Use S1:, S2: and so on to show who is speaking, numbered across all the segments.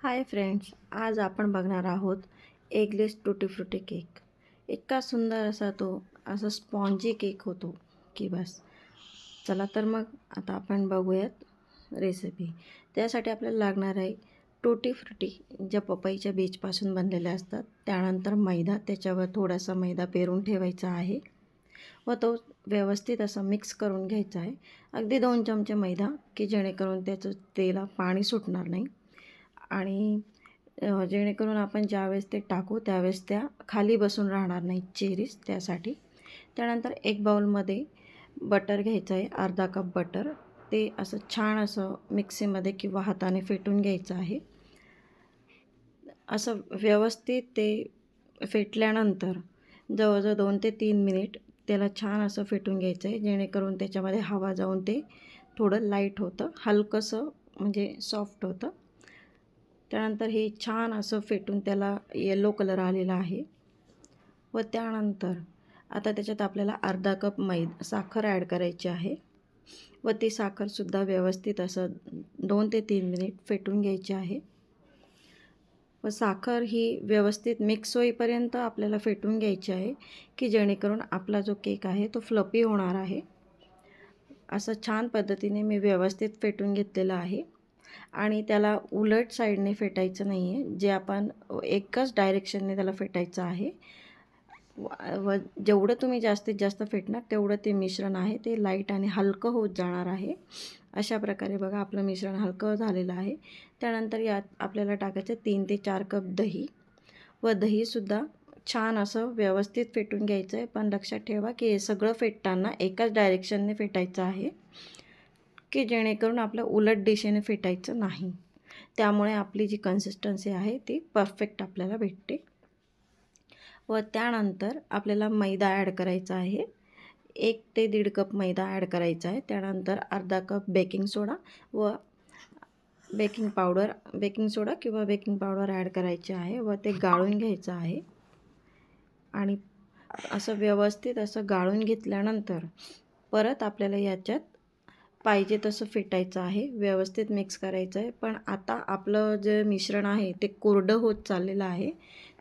S1: Hi friends, आज आपण बघणार आहोत एगलेस टुटी फ्रुटी केक. इतका सुंदर असा तो असा स्पॉन्जी केक होतो की बस. चला तर मग आता आपण बघूयात रेसिपी. त्यासाठी आपल्याला लागणार आहे टुटी फ्रुटी, ज्या पपईच्या बीजपासून बनलेल्या असतात. त्यानंतर मैदा, त्याच्यावर थोडासा मैदा पेरून ठेवायचा आहे व तो व्यवस्थित असा मिक्स करून घ्यायचा आहे. अगदी 2 चमचे मैदा, की जेणेकरून त्याचं तेला पाणी सुटणार नाही आणि जेणेकरून आपण ज्यावेळेस ते टाकू त्यावेळेस त्या खाली बसून राहणार नाहीत चेरीज, त्यासाठी. त्यानंतर एक बाउलमध्ये बटर घ्यायचं आहे, अर्धा कप बटर. ते असं छान असं मिक्सीमध्ये किंवा हाताने फेटून घ्यायचं आहे. असं व्यवस्थित ते फेटल्यानंतर जवळजवळ 2 ते 3 मिनिट त्याला छान असं फेटून घ्यायचं आहे, जेणेकरून त्याच्यामध्ये हवा जाऊन ते थोडं लाईट होतं, हलकंसं म्हणजे सॉफ्ट होतं. त्यानंतर हे छान असं फेटून त्याला येलो कलर आलेला आहे व त्यानंतर आता त्याच्यात आपल्याला अर्धा कप साखर ॲड करायची आहे व ती साखरसुद्धा व्यवस्थित असं 2 ते 3 मिनिट फेटून घ्यायची आहे व साखर ही व्यवस्थित मिक्स होईपर्यंत आपल्याला फेटून घ्यायची आहे, की जेणेकरून आपला जो केक आहे तो फ्लफी होणार आहे. असं छान पद्धतीने मी व्यवस्थित फेटून घेतलेलं आहे आणि त्याला उलट साईडने फेटायचं नाही आहे, जे आपण एकच डायरेक्शनने त्याला फेटायचं आहे. व जेवढं तुम्ही जास्तीत जास्त फेटणार तेवढं ते मिश्रण आहे ते लाईट आणि हलकं होत जाणार आहे. अशा प्रकारे बघा आपलं मिश्रण हलकं झालेलं आहे. त्यानंतर यात आपल्याला टाकायचं 3 ते 4 कप दही व दहीसुद्धा छान असं व्यवस्थित फेटून घ्यायचं आहे. पण लक्षात ठेवा की हे सगळं फेटताना एकाच डायरेक्शनने फेटायचं आहे, की जेणेकरून आपलं उलट दिशेने फेटायचं नाही. त्यामुळे आपली जी कन्सिस्टन्सी आहे ती परफेक्ट आपल्याला भेटते. व त्यानंतर आपल्याला मैदा ॲड करायचा आहे. 1 ते 1.5 कप मैदा ॲड करायचा आहे. त्यानंतर अर्धा कप बेकिंग सोडा व बेकिंग सोडा किंवा बेकिंग पावडर ॲड करायचे आहे व ते गाळून घ्यायचं आहे. आणि असं व्यवस्थित असं गाळून घेतल्यानंतर परत आपल्याला याच्यात पाहिजे तसं फेटायचं आहे, व्यवस्थित मिक्स करायचं आहे. पण आता आपलं जे मिश्रण आहे ते कोरडं होत चाललेलं आहे,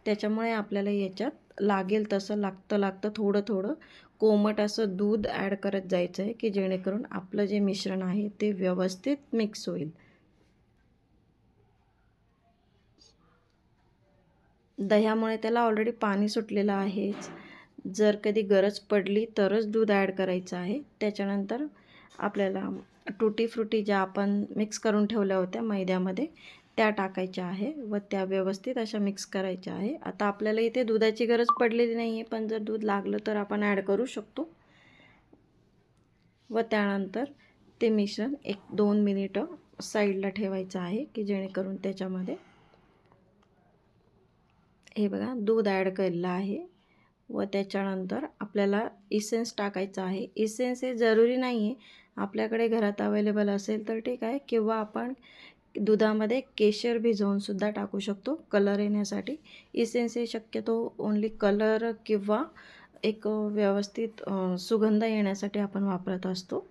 S1: त्याच्यामुळे आपल्याला याच्यात लागेल तसं लागतं थोडं कोमट असं दूध ॲड करत जायचं आहे, की जेणेकरून आपलं जे मिश्रण आहे ते व्यवस्थित मिक्स होईल. दह्यामुळे त्याला ऑलरेडी पाणी सुटलेलं आहेच. जर कधी गरज पडली तरच दूध ॲड करायचं आहे. त्याच्यानंतर आपल्याला टुटी फ्रुटी ज्या आपण मिक्स करून ठेवल्या होत्या मैद्यामध्ये त्या टाकायच्या आहे व त्या व्यवस्थित अशा मिक्स करायच्या आहे. आता आपल्याला इथे दुधाची गरज पडलेली नाही आहे, पण जर दूध लागलं तर आपण ॲड करू शकतो. व त्यानंतर ते मिश्रण 1-2 मिनिटं साईडला ठेवायचं आहे, की जेणेकरून त्याच्यामध्ये हे बघा दूध ॲड केलेलं आहे व त्याच्यानंतर आपल्याला इसेन्स टाकायचं आहे. इसेन्स हे जरुरी नाही आहे, आपल्याकडे घरात अवेलेबल असेल तर ठीक आहे, किंवा आपण दुधामध्ये केशर भिजवूनसुद्धा टाकू शकतो कलर येण्यासाठी. इसेन्स हे शक्यतो ओन्ली कलर किंवा एक व्यवस्थित सुगंध येण्यासाठी आपण वापरत असतो.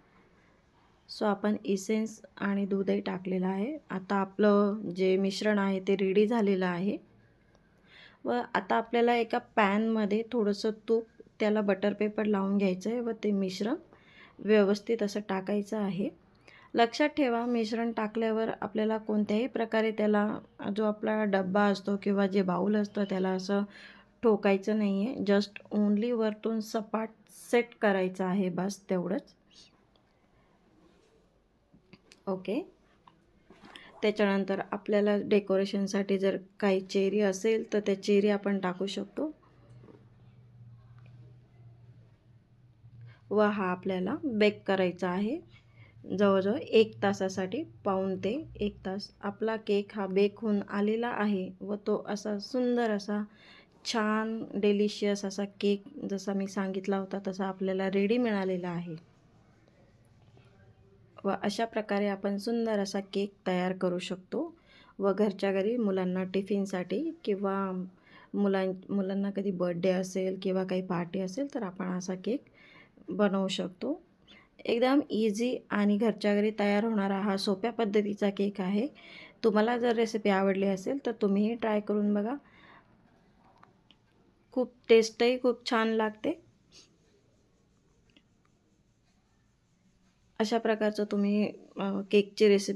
S1: सो आपण इसेन्स आणि दूधही टाकलेलं आहे. आता आपलं जे मिश्रण आहे ते रेडी झालेलं आहे व आता आपल्याला एका पॅनमध्ये थोडंसं तूप, त्याला बटर पेपर लावून घ्यायचं आहे व ते मिश्रण व्यवस्थित असं टाकायचं आहे. लक्षात ठेवा, मिश्रण टाकल्यावर आपल्याला कोणत्याही प्रकारे त्याला जो आपला डब्बा असतो किंवा जे बाऊल असतं त्याला असं ठोकायचं नाही आहे. जस्ट ओन्ली वरतून सपाट सेट करायचं आहे, बस तेवढंच. ओके. त्याच्यानंतर आपल्याला डेकोरेशनसाठी जर काही चेरी असेल तर त्या चेरी आपण टाकू शकतो व हा आपल्याला बेक करायचा आहे जवळजवळ 1 तासासाठी. पाऊण ते 1 तास आपला केक हा बेक होऊन आलेला आहे व तो असा सुंदर असा छान डिलिशियस असा केक जसा मी सांगितला होता तसा आपल्याला रेडी मिळालेला आहे. व अशा प्रकारे आपण सुंदर असा केक तयार करू शकतो व घरच्या घरी मुलांना टिफिनसाठी किंवा मुलांना कधी बर्थडे असेल किंवा काही पार्टी असेल तर आपण असा केक बनवू शकतो. एकदम इझी आणि घरच्या घरी तयार होणारा हा सोप्या पद्धतीचा केक आहे. तुम्हाला जर रेसिपी आवडली असेल तर तुम्हीही ट्राय करून बघा. खूप टेस्टही खूप छान लागते. अशा प्रकारचं तुम्ही केकची रेसिपी